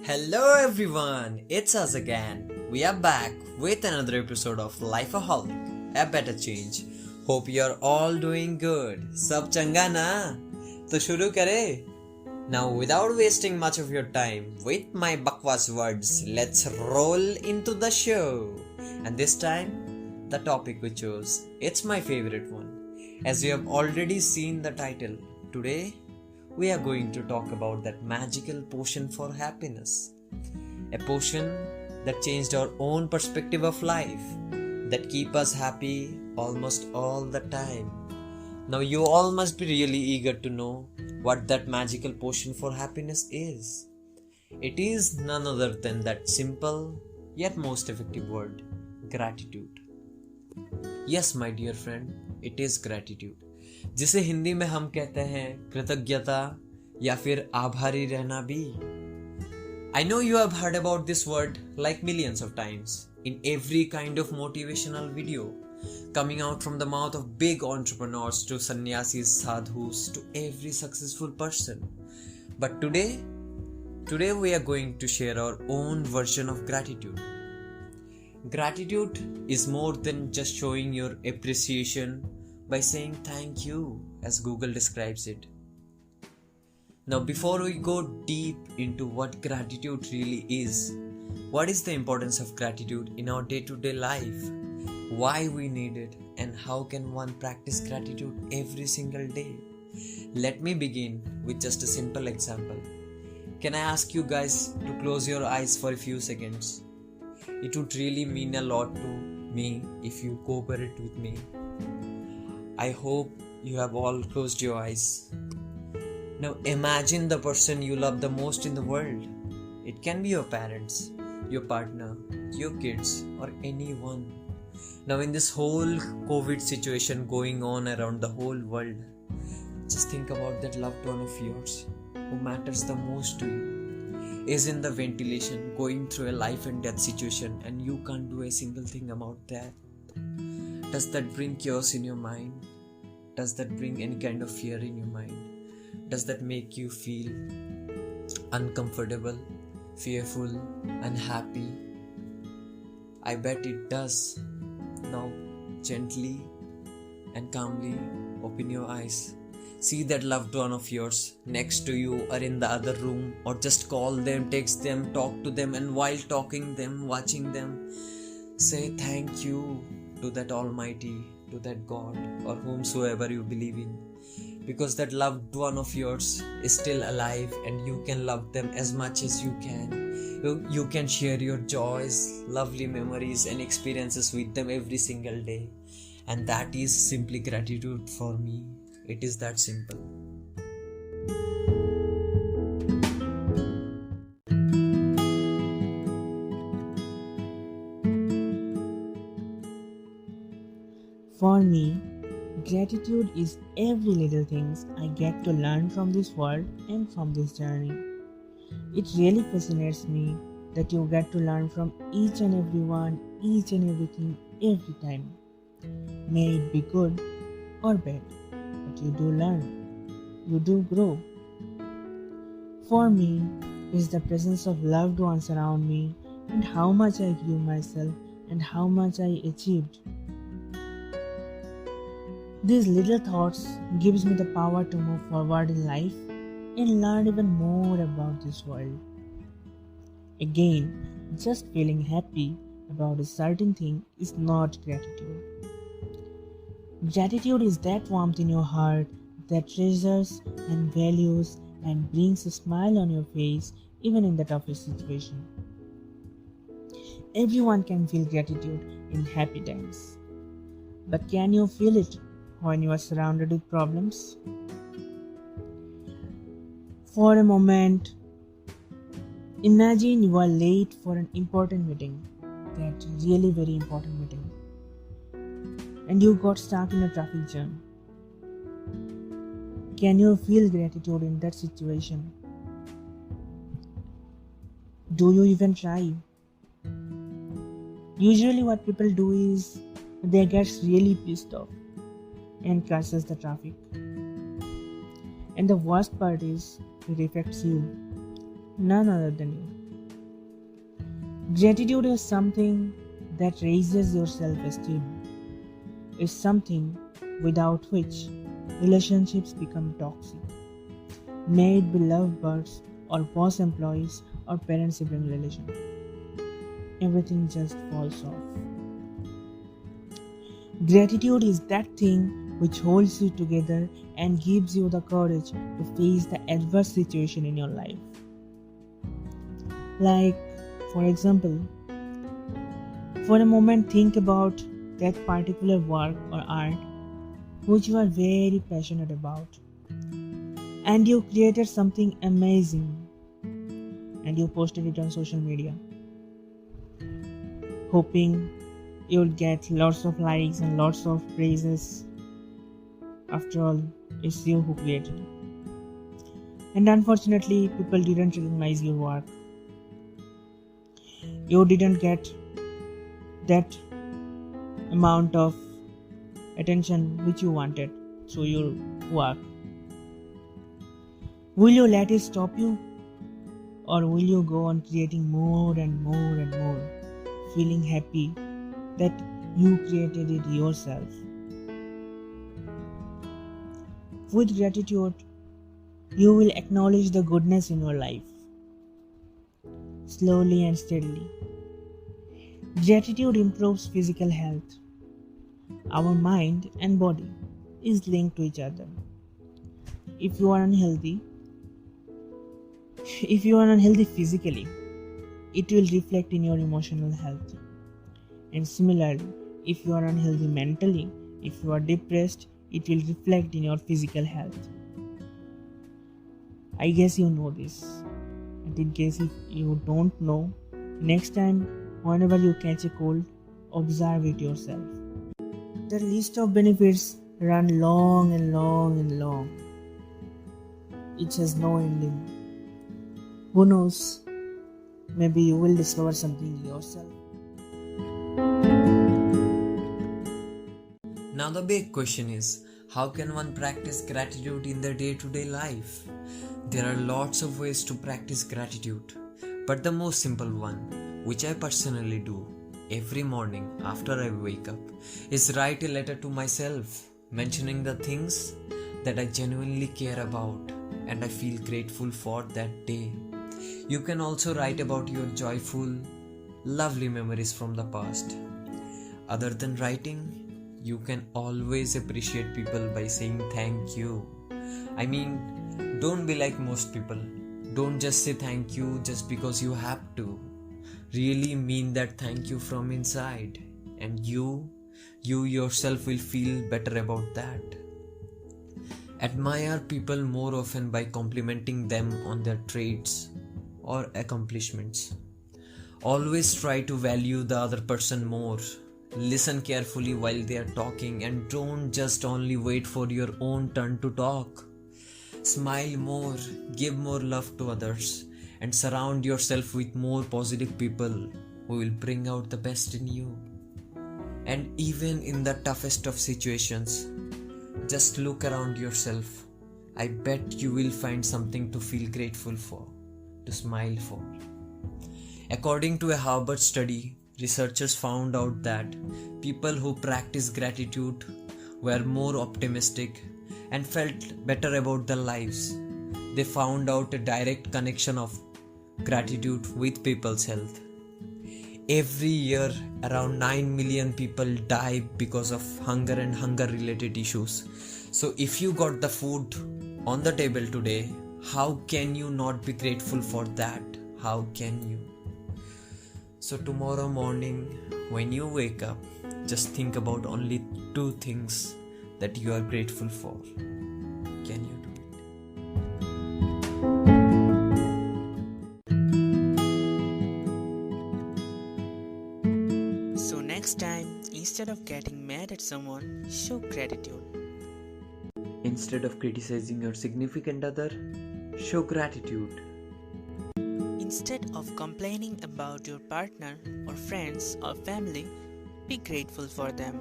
Hello everyone, it's us again. We are back with another episode of Lifeaholic, a better change. Hope you're all doing good. सब चंगा ना? तो शुरू करें? Now without wasting much of your time with my bakwas words, let's roll into the show. And this time, the topic we chose, it's my favorite one. As you have already seen the title, today we are going to talk about that magical potion for happiness. A potion that changed our own perspective of life, that keep us happy almost all the time. Now you all must be really eager to know what that magical potion for happiness is. It is none other than that simple yet most effective word, gratitude. Yes, my dear friend, it is gratitude. जिसे हिंदी में हम कहते हैं कृतज्ञता या फिर आभारी रहना भी. I know you have heard about this word like millions of times in every kind of motivational video, coming out from the mouth of big entrepreneurs to sannyasis, sadhus, to every successful person. But today we are going to share our own version of gratitude. Gratitude is more than just showing your appreciation by saying thank you, as Google describes it. Now, before we go deep into what gratitude really is, what is the importance of gratitude in our day-to-day life, why we need it, and how can one practice gratitude every single day? Let me begin with just a simple example. Can I ask you guys to close your eyes for a few seconds? It would really mean a lot to me if you cooperate with me. I hope you have all closed your eyes. Now imagine the person you love the most in the world. It can be your parents, your partner, your kids, or anyone. Now in this whole COVID situation going on around the whole world, just think about that loved one of yours who matters the most to you, is in the ventilation, going through a life and death situation, and you can't do a single thing about that. Does that bring chaos in your mind? Does that bring any kind of fear in your mind? Does that make you feel uncomfortable, fearful, unhappy? I bet it does. Now, gently and calmly open your eyes. See that loved one of yours next to you or in the other room, or just call them, text them, talk to them, and while talking them, watching them, say thank you to that Almighty, to that God, or whomsoever you believe in, because that loved one of yours is still alive and you can love them as much as you can. You can share your joys, lovely memories and experiences with them every single day, and that is simply gratitude for me. It is that simple. For me, gratitude is every little things I get to learn from this world and from this journey. It really fascinates me that you get to learn from each and everyone, each and everything, every time. May it be good or bad, but you do learn, you do grow. For me, it's the presence of loved ones around me and how much I grew myself and how much I achieved. These little thoughts gives me the power to move forward in life and learn even more about this world. Again, just feeling happy about a certain thing is not gratitude. Gratitude is that warmth in your heart that treasures and values and brings a smile on your face even in the toughest situation. Everyone can feel gratitude in happy times. But can you feel it when you are surrounded with problems? For a moment, imagine you are late for an important meeting, that really very important meeting, and you got stuck in a traffic jam. Can you feel gratitude in that situation? Do you even try? Usually what people do is they get really pissed off and crashes the traffic. And the worst part is it affects you, none other than you. Gratitude is something that raises your self esteem. It's something without which relationships become toxic. May it be lovebirds or boss employees or parent sibling relation. Everything just falls off. Gratitude is that thing which holds you together and gives you the courage to face the adverse situation in your life. Like, for example, for a moment think about that particular work or art which you are very passionate about, and you created something amazing and you posted it on social media, hoping you'll get lots of likes and lots of praises. After all, it's you who created it. And unfortunately, people didn't recognize your work. You didn't get that amount of attention which you wanted through your work. Will you let it stop you? Or will you go on creating more and more and more, feeling happy that you created it yourself? With gratitude, you will acknowledge the goodness in your life, slowly and steadily. Gratitude improves physical health. Our mind and body is linked to each other. If you are unhealthy physically, it will reflect in your emotional health. And similarly, if you are unhealthy mentally, if you are depressed, it will reflect in your physical health. I guess you know this. And in case if you don't know, next time whenever you catch a cold, observe it yourself. The list of benefits run long and long and long. It has no ending. Who knows? Maybe you will discover something yourself. Now the big question is, how can one practice gratitude in their day-to-day life? There are lots of ways to practice gratitude, but the most simple one, which I personally do every morning after I wake up, is write a letter to myself mentioning the things that I genuinely care about and I feel grateful for that day. You can also write about your joyful, lovely memories from the past. Other than writing, you can always appreciate people by saying thank you. I mean, don't be like most people. Don't just say thank you just because you have to. Really mean that thank you from inside, and you yourself will feel better about that. Admire people more often by complimenting them on their traits or accomplishments. Always try to value the other person more. Listen carefully while they are talking and don't just only wait for your own turn to talk. Smile more, give more love to others, and surround yourself with more positive people who will bring out the best in you. And even in the toughest of situations, just look around yourself. I bet you will find something to feel grateful for, to smile for. According to a Harvard study, researchers found out that people who practice gratitude were more optimistic and felt better about their lives. They found out a direct connection of gratitude with people's health. Every year, around 9 million people die because of hunger and hunger-related issues. So if you got the food on the table today, how can you not be grateful for that? How can you? So tomorrow morning, when you wake up, just think about only 2 things that you are grateful for. Can you do it? So next time, instead of getting mad at someone, show gratitude. Instead of criticizing your significant other, show gratitude. Instead of complaining about your partner or friends or family, be grateful for them.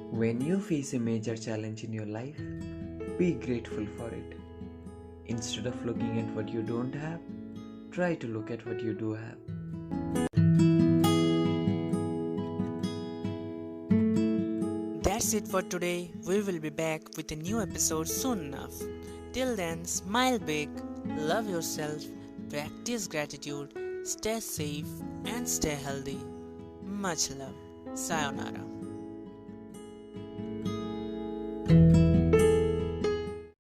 When you face a major challenge in your life, be grateful for it. Instead of looking at what you don't have, try to look at what you do have. that's it for today. We will be back with a new episode soon enough. Till then, smile big, love yourself, practice gratitude, stay safe, and stay healthy. Much love. Sayonara.